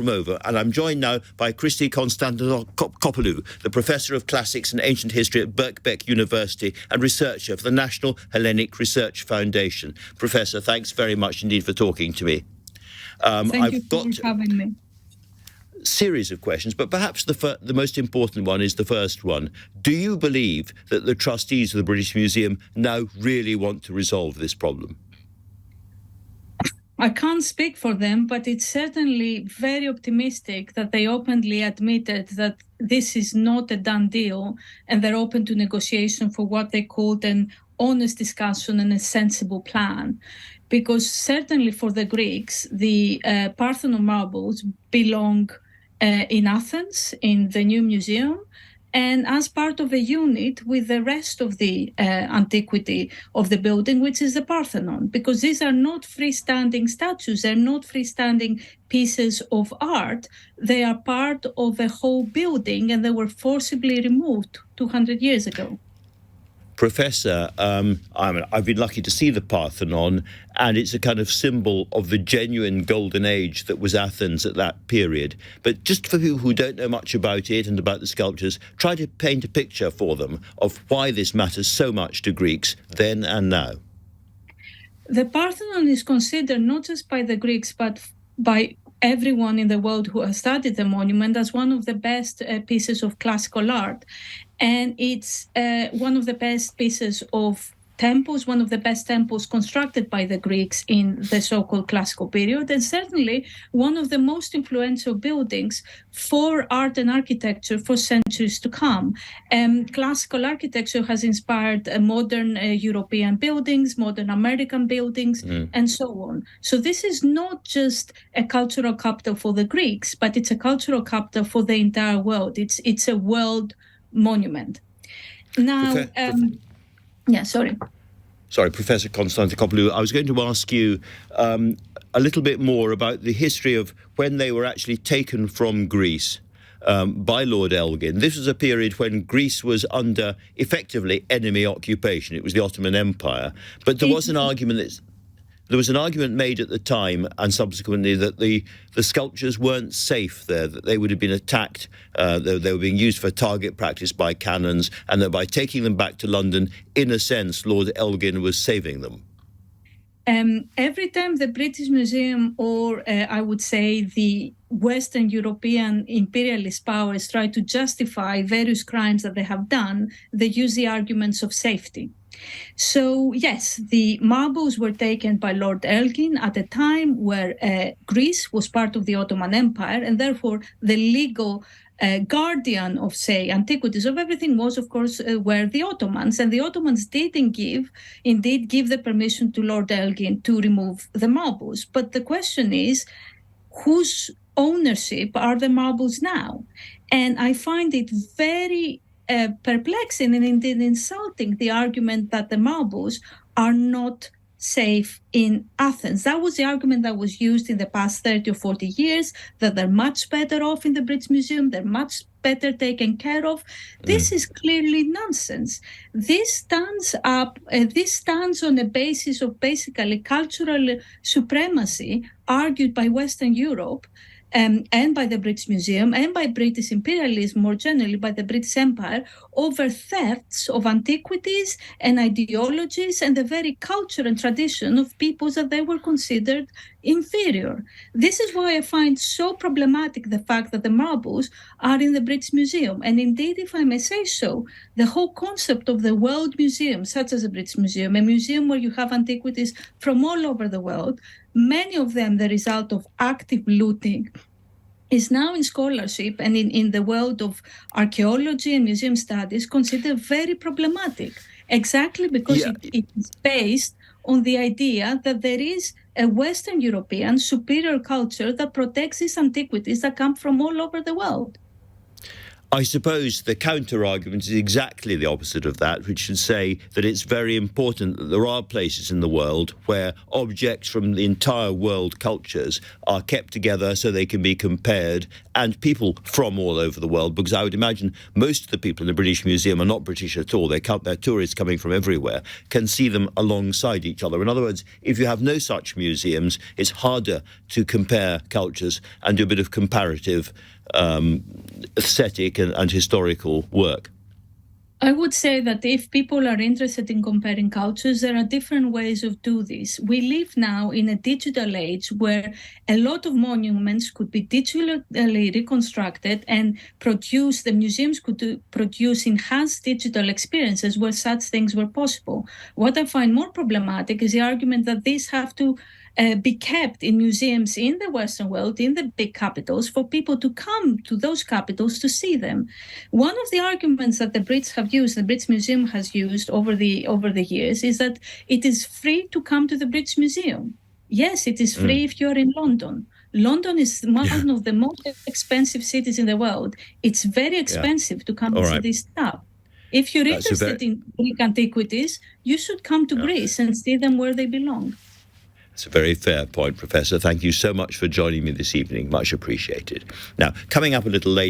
Over, and I'm joined now by Christy Konstantinopoulos, the Professor of Classics and Ancient History at Birkbeck University and researcher for the National Hellenic Research Foundation. Professor, thanks very much indeed for talking to me. Thank you for having me. Series of questions, but perhaps the most important one is the first one. Do you believe that the trustees of the British Museum now really want to resolve this problem? I can't speak for them, but it's certainly very optimistic that they openly admitted that this is not a done deal and they're open to negotiation for what they called an honest discussion and a sensible plan. Because certainly for the Greeks, the Parthenon marbles belong in Athens, in the new museum, and as part of a unit with the rest of the antiquity of the building, which is the Parthenon, because these are not freestanding statues, they're not freestanding pieces of art, they are part of a whole building and they were forcibly removed 200 years ago. Professor, I've been lucky to see the Parthenon, and it's a kind of symbol of the genuine golden age that was Athens at that period. But just for people who don't know much about it and about the sculptures, try to paint a picture for them of why this matters so much to Greeks then and now. The Parthenon is considered not just by the Greeks, but by everyone in the world who has studied the monument as one of the best pieces of classical art. And it's one of the best pieces of temples, one of the best temples constructed by the Greeks in the so-called classical period, and certainly one of the most influential buildings for art and architecture for centuries to come. Classical architecture has inspired modern European buildings, modern American buildings, and so on. So this is not just a cultural capital for the Greeks, but it's a cultural capital for the entire world. It's a world monument. Now, Sorry, Professor Konstantinopoulos, I was going to ask you a little bit more about the history of when they were actually taken from Greece by Lord Elgin. This was a period when Greece was under, effectively, enemy occupation. It was the Ottoman Empire. But there was an argument made at the time and subsequently that the sculptures weren't safe there, that they would have been attacked, they were being used for target practice by cannons, and that by taking them back to London, in a sense, Lord Elgin was saving them. Every time the British Museum, or I would say the Western European imperialist powers, try to justify various crimes that they have done, they use the arguments of safety. So, yes, the marbles were taken by Lord Elgin at a time where Greece was part of the Ottoman Empire, and therefore the legal guardian of, say, antiquities, of everything was, of course, were the Ottomans. And the Ottomans didn't give the permission to Lord Elgin to remove the marbles. But the question is, whose ownership are the marbles now? And I find it very perplexing and indeed insulting the argument that the marbles are not safe in Athens. That was the argument that was used in the past 30 or 40 years, that they're much better off in the British Museum, they're much better taken care of. This is clearly nonsense. This stands on a basis of basically cultural supremacy argued by Western Europe, and by the British Museum and by British imperialism more generally, by the British Empire, over thefts of antiquities and ideologies and the very culture and tradition of peoples that they were considered inferior. This is why I find so problematic the fact that the marbles are in the British Museum. And indeed, if I may say so, the whole concept of the world museum, such as the British Museum, a museum where you have antiquities from all over the world, many of them the result of active looting, is now in scholarship and in the world of archaeology and museum studies considered very problematic, exactly because it is based on the idea that there is a Western European superior culture that protects these antiquities that come from all over the world. I suppose the counter-argument is exactly the opposite of that, which should say that it's very important that there are places in the world where objects from the entire world cultures are kept together so they can be compared, and people from all over the world, because I would imagine most of the people in the British Museum are not British at all. They're tourists coming from everywhere, can see them alongside each other. In other words, if you have no such museums, it's harder to compare cultures and do a bit of comparative aesthetic and historical work. I would say that if people are interested in comparing cultures, there are different ways of do this. We live now in a digital age where a lot of monuments could be digitally reconstructed and produced. The museums could produce enhanced digital experiences where such things were possible. What I find more problematic is the argument that these have to be kept in museums in the Western world, in the big capitals, for people to come to those capitals to see them. One of the arguments that the Brits have used, the British Museum has used over the years, is that it is free to come to the British Museum. Yes, it is free if you're in London. London is one of the most expensive cities in the world. It's very expensive to come and see this stuff. If you're interested in Greek antiquities, you should come to Greece and see them where they belong. It's a very fair point, Professor. Thank you so much for joining me this evening. Much appreciated. Now, coming up a little later,